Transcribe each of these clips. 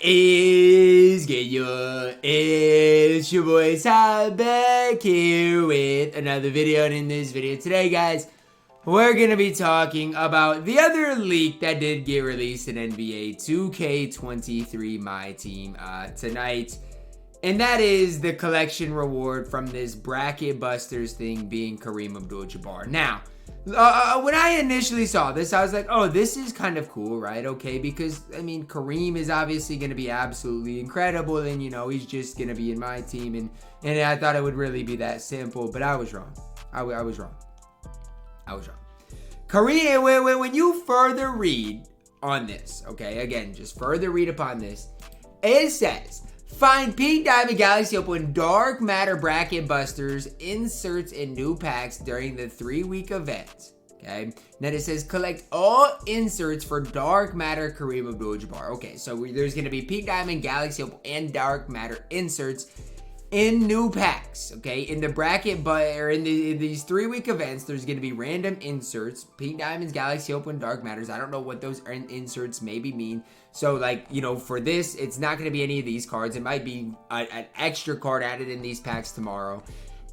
is good? It's your boy Ty back here with another video, and in this video today, guys, we're gonna be talking about the other leak that did get released in NBA 2K23 MyTeam tonight, and that is the collection reward from this bracket busters thing being Kareem Abdul Jabbar. Now, when I initially saw this, I was like, oh, this is kind of cool, right? Okay, because, I mean, Kareem is obviously going to be absolutely incredible, and, you know, he's just going to be in my team, and I thought it would really be that simple, but I was wrong. I was wrong. Kareem, when you further read on this, okay, again, just further read upon this, it says, find Pink Diamond Galaxy Open Dark Matter Bracket Busters inserts in new packs during the 3-week event. Okay. Then it says collect all inserts for Dark Matter Kareem Abdul Jabbar. Okay, so there's going to be Pink Diamond Galaxy Open and Dark Matter inserts in new packs. Okay, in the bracket, but in these 3-week events, there's going to be random inserts, Pink Diamonds, Galaxy Open, Dark Matters. I don't know what those inserts maybe mean. So, like, you know, for this, it's not going to be any of these cards. It might be an extra card added in these packs tomorrow.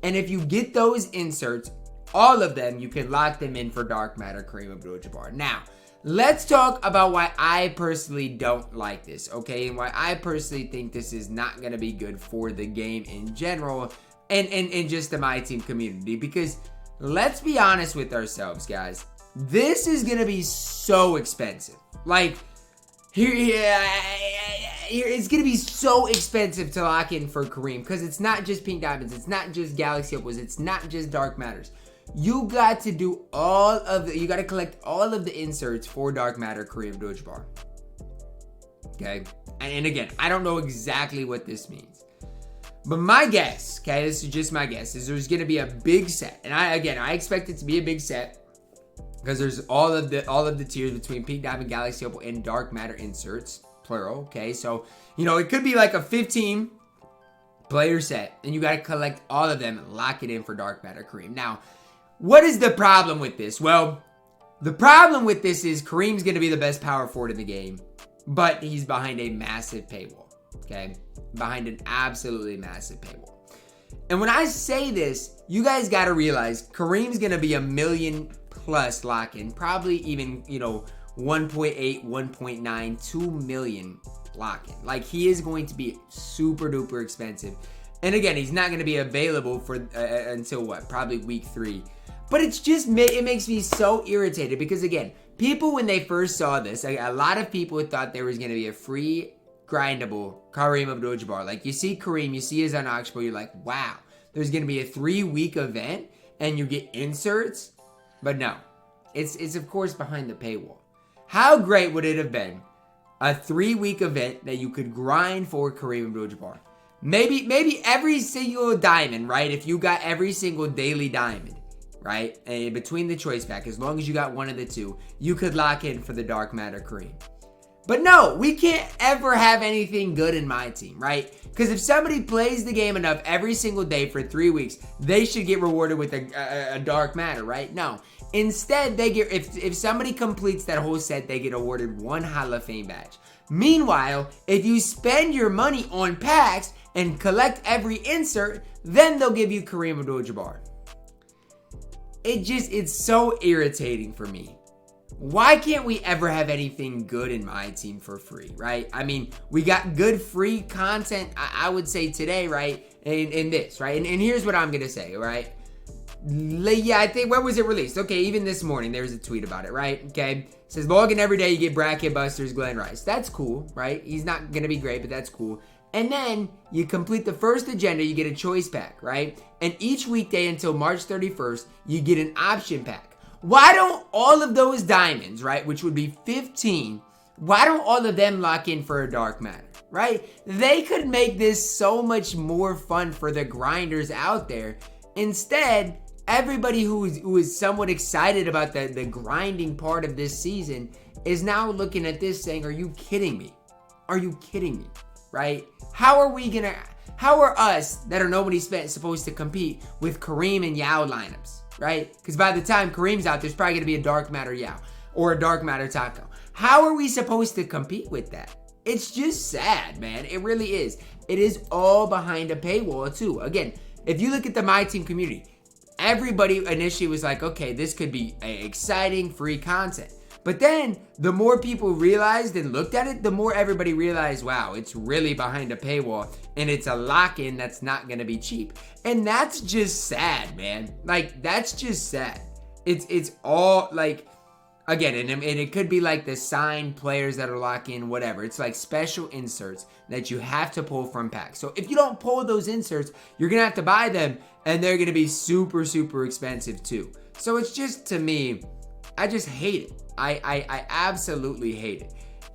And if you get those inserts, all of them, you can lock them in for Dark Matter Kareem Abdul Jabbar. Now, let's talk about why I personally don't like this, okay? And why I personally think this is not going to be good for the game in general and just the MyTeam community. Because let's be honest with ourselves, guys. This is going to be so expensive. Like, here, it's going to be so expensive to lock in for Kareem. Because it's not just Pink Diamonds. It's not just Galaxy Opals. It's not just Dark Matters. You got to do you got to collect all of the inserts for Dark Matter Kareem Abdul Jabbar. Okay? And again, I don't know exactly what this means. But my guess, okay, this is just my guess, is there's going to be a big set. And I expect it to be a big set. Because there's all of the tiers between Pink Diamond, Galaxy Opal, and Dark Matter inserts. Plural, okay? So, you know, it could be like a 15-player set. And you got to collect all of them and lock it in for Dark Matter Kareem. Now, what is the problem with this? Well, the problem with this is Kareem's going to be the best power forward in the game, but he's behind a massive paywall, okay? Behind an absolutely massive paywall. And when I say this, you guys got to realize Kareem's going to be $1 million plus lock-in, probably even, you know, 1.8, 1.9, 2 million lock-in. Like, he is going to be super duper expensive. And again, he's not going to be available for until what? Probably week 3. But it's just, it makes me so irritated because, again, people, when they first saw this, a lot of people thought there was going to be a free grindable Kareem Abdul Jabbar. Like, you see Kareem, you see his unauctionable, you're like, wow, there's going to be a 3-week event and you get inserts. But no, it's of course behind the paywall. How great would it have been a 3-week event that you could grind for Kareem Abdul Jabbar? Maybe every single diamond, right? If you got every single daily diamond, right? And between the choice pack, as long as you got one of the two, you could lock in for the Dark Matter Kareem. But no, we can't ever have anything good in my team, right? Because if somebody plays the game enough every single day for 3 weeks, they should get rewarded with a Dark Matter, right? No. Instead, they get, if somebody completes that whole set, they get awarded 1 Hall of Fame badge. Meanwhile, if you spend your money on packs and collect every insert, then they'll give you Kareem Abdul Jabbar. It's so irritating for me. Why can't we ever have anything good in my team for free, right? I mean, we got good free content, I would say today, right? In this, right? And here's what I'm going to say, right? Yeah, I think, when was it released? Okay, even this morning, there's a tweet about it, right? Okay, it says, log in every day, you get Bracket Busters Glenn Rice. That's cool, right? He's not going to be great, but that's cool. And then you complete the first agenda, you get a choice pack, right? And each weekday until March 31st, you get an option pack. Why don't all of those diamonds, right, which would be 15, why don't all of them lock in for a Dark Matter, right? They could make this so much more fun for the grinders out there. Instead, everybody who is somewhat excited about the grinding part of this season is now looking at this saying, are you kidding me? Are you kidding me? Right? How are us that are nobody supposed to compete with Kareem and Yao lineups? Right? Because by the time Kareem's out, there's probably going to be a Dark Matter Yao or a Dark Matter Taco. How are we supposed to compete with that? It's just sad, man. It really is. It is all behind a paywall too. Again, if you look at the MyTeam community, everybody initially was like, okay, this could be exciting free content. But then the more people realized and looked at it, the more everybody realized, wow, it's really behind a paywall and it's a lock-in that's not going to be cheap. And that's just sad, man. Like, that's just sad. It's all like, again, and it could be like the signed players that are locked in, whatever. It's like special inserts that you have to pull from packs. So if you don't pull those inserts, you're going to have to buy them and they're going to be super, super expensive too. So it's just, to me, I just hate it. I absolutely hate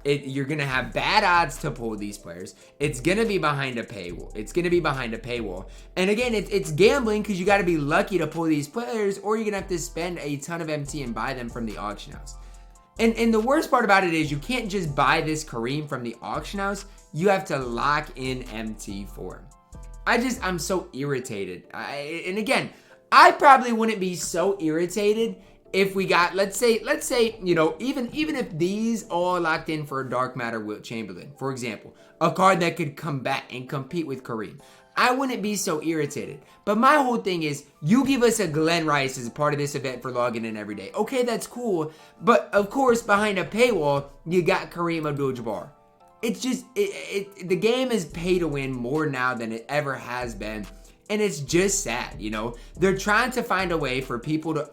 it. You're going to have bad odds to pull these players. It's going to be behind a paywall. And again, it's gambling because you got to be lucky to pull these players, or you're going to have to spend a ton of MT and buy them from the auction house. And the worst part about it is you can't just buy this Kareem from the auction house. You have to lock in MT for him. I'm so irritated. And again, I probably wouldn't be so irritated if we got, let's say, you know, even if these all locked in for a Dark Matter Wilt Chamberlain, for example, a card that could come back and compete with Kareem, I wouldn't be so irritated. But my whole thing is, you give us a Glenn Rice as a part of this event for logging in every day. Okay, that's cool. But of course, behind a paywall, you got Kareem Abdul Jabbar. It's just, the game is pay to win more now than it ever has been. And it's just sad, you know. They're trying to find a way for people really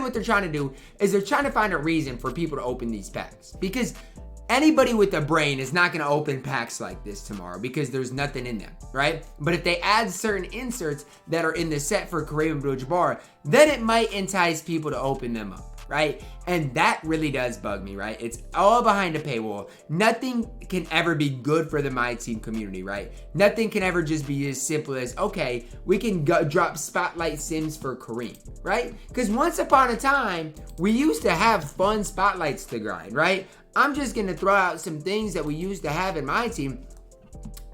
what they're trying to do is they're trying to find a reason for people to open these packs. Because anybody with a brain is not going to open packs like this tomorrow because there's nothing in them, right? But if they add certain inserts that are in the set for Kareem Abdul-Jabbar, then it might entice people to open them up. Right? And that really does bug me, right? It's all behind a paywall. Nothing can ever be good for the MyTeam community, right? Nothing can ever just be as simple as, okay, we can drop Spotlight Sims for Kareem, right? Because once upon a time, we used to have fun spotlights to grind, right? I'm just going to throw out some things that we used to have in MyTeam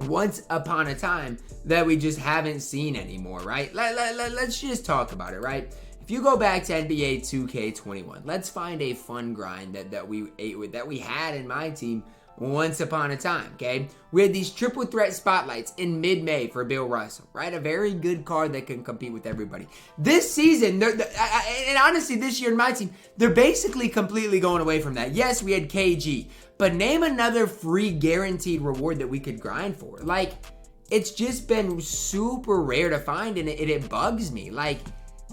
once upon a time that we just haven't seen anymore, right? Let's just talk about it, right? If you go back to NBA 2K21, let's find a fun grind that we had in MyTeam once upon a time, okay? We had these triple threat spotlights in mid-May for Bill Russell, right? A very good card that can compete with everybody. This season, and honestly, this year in MyTeam, they're basically completely going away from that. Yes, we had KG, but name another free guaranteed reward that we could grind for. Like, it's just been super rare to find, and it bugs me. Like,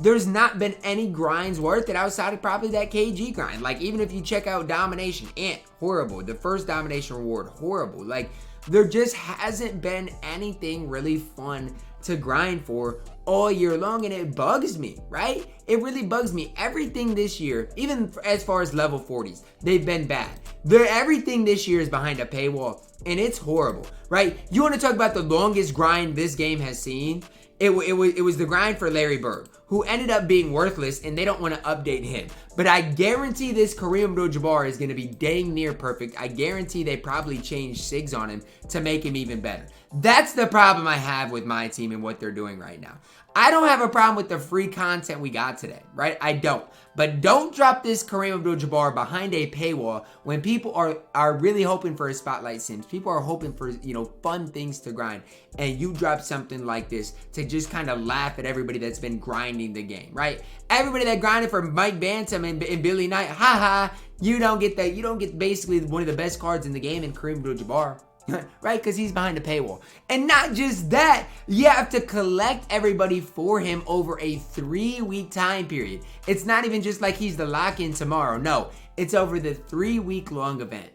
there's not been any grinds worth it outside of probably that KG grind. Like, even if you check out Domination, Ant, horrible. The first Domination reward, horrible. Like, there just hasn't been anything really fun to grind for all year long, and it bugs me, right? It really bugs me. Everything this year, even as far as level 40s, they've been bad. Everything this year is behind a paywall, and it's horrible, right? You want to talk about the longest grind this game has seen? It was the grind for Larry Bird, who ended up being worthless, and they don't want to update him. But I guarantee this Kareem Abdul-Jabbar is going to be dang near perfect. I guarantee they probably changed SIGs on him to make him even better. That's the problem I have with MyTeam and what they're doing right now. I don't have a problem with the free content we got today, right? I don't. But don't drop this Kareem Abdul-Jabbar behind a paywall when people are really hoping for a Spotlight Sims. People are hoping for, you know, fun things to grind. And you drop something like this to just kind of laugh at everybody that's been grinding the game, right? Everybody that grinded for Mike Bantam and Billy Knight, haha, you don't get that. You don't get basically one of the best cards in the game in Kareem Abdul-Jabbar. Right? Because he's behind a paywall. And not just that, you have to collect everybody for him over a 3-week time period. It's not even just like he's the lock-in tomorrow. No, it's over the 3-week long event.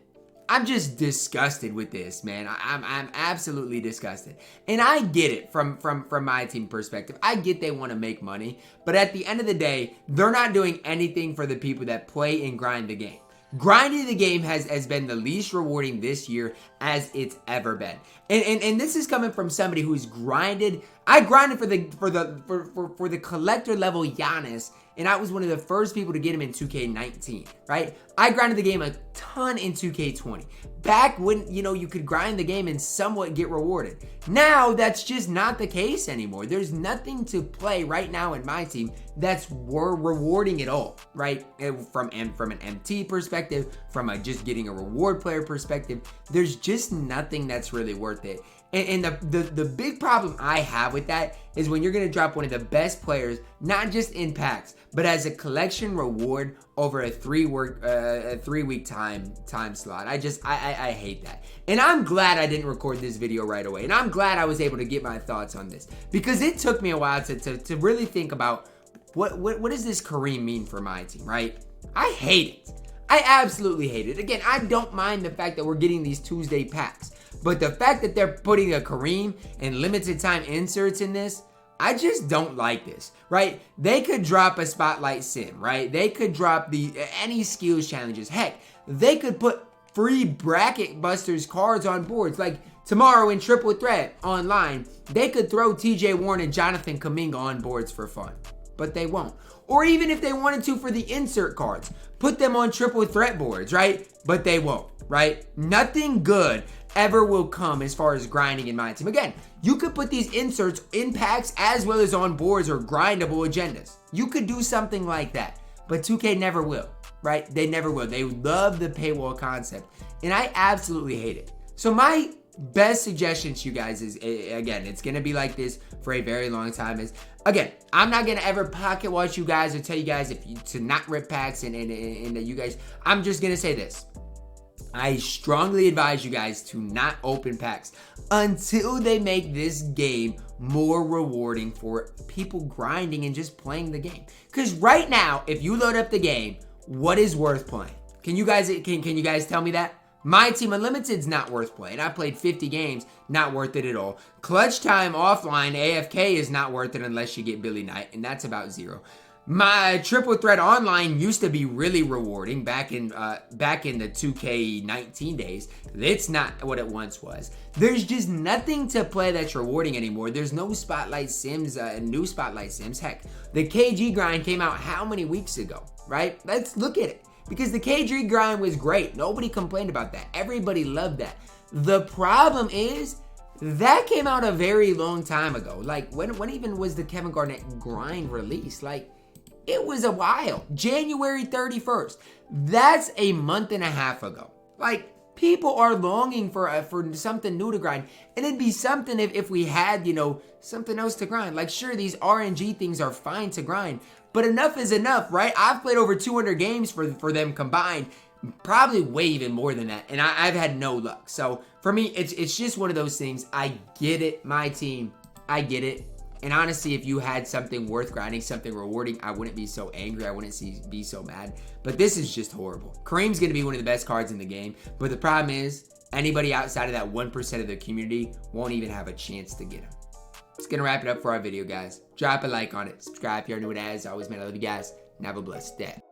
I'm just disgusted with this, man. I'm absolutely disgusted. And I get it from MyTeam perspective. I get they want to make money. But at the end of the day, they're not doing anything for the people that play and grind the game. Grinding the game has been the least rewarding this year as it's ever been. And this is coming from somebody who's grinded. I grinded for the collector level Giannis and I was one of the first people to get him in 2K19, right? I grinded the game a ton in 2K20. Back when, you could grind the game and somewhat get rewarded. Now, that's just not the case anymore. There's nothing to play right now in MyTeam that's rewarding at all, right? From an MT perspective, from just getting a reward player perspective, there's just nothing that's really worth it. And the big problem I have with that is when you're going to drop one of the best players, not just in packs, but as a collection reward over a 3-week time slot. I hate that. And I'm glad I didn't record this video right away. And I'm glad I was able to get my thoughts on this, because it took me a while to really think about what does this Kareem mean for my team, right? I hate it. I absolutely hate it. Again, I don't mind the fact that we're getting these Tuesday packs. But the fact that they're putting a Kareem and limited time inserts in this, I just don't like this, right? They could drop a spotlight sim, right? They could drop any skills challenges. Heck, they could put free bracket busters cards on boards. Like tomorrow in Triple Threat online, they could throw TJ Warren and Jonathan Kuminga on boards for fun, but they won't. Or even if they wanted to for the insert cards, put them on Triple Threat boards, right? But they won't, right? Nothing good ever will come as far as grinding in MyTeam. Again, you could put these inserts in packs as well as on boards or grindable agendas. You could do something like that, but 2K never will, right? They never will. They love the paywall concept, and I absolutely hate it. So my best suggestion to you guys is, again, it's going to be like this for a very long time, is, again, I'm not going to ever pocket watch you guys or tell you guys to not rip packs and you guys, I'm just going to say this. I strongly advise you guys to not open packs until they make this game more rewarding for people grinding and just playing the game. Because right now, if you load up the game, what is worth playing? Can you guys tell me that? MyTeam Unlimited's not worth playing. I played 50 games, not worth it at all. Clutch Time offline AFK is not worth it unless you get Billy Knight, and that's about 0. My Triple Threat online used to be really rewarding back in the 2K19 days. It's not what it once was. There's just nothing to play that's rewarding anymore. There's no Spotlight Sims, new Spotlight Sims. Heck, the KG grind came out how many weeks ago, right? Let's look at it. Because the KG grind was great. Nobody complained about that. Everybody loved that. The problem is, that came out a very long time ago. Like, when even was the Kevin Garnett grind released? Like, it was a while. January 31st. That's a month and a half ago. Like, people are longing for something new to grind. And it'd be something if we had, something else to grind. Like, sure, these RNG things are fine to grind, but enough is enough, right? I've played over 200 games for them combined. Probably way even more than that. And I've had no luck. So, for me, it's just one of those things. I get it, MyTeam. I get it. And honestly, if you had something worth grinding, something rewarding, I wouldn't be so angry. I wouldn't be so mad. But this is just horrible. Kareem's going to be one of the best cards in the game. But the problem is, anybody outside of that 1% of the community won't even have a chance to get him. Just going to wrap it up for our video, guys. Drop a like on it. Subscribe if you're new to it. As always, man, I love you guys. And have a blessed day.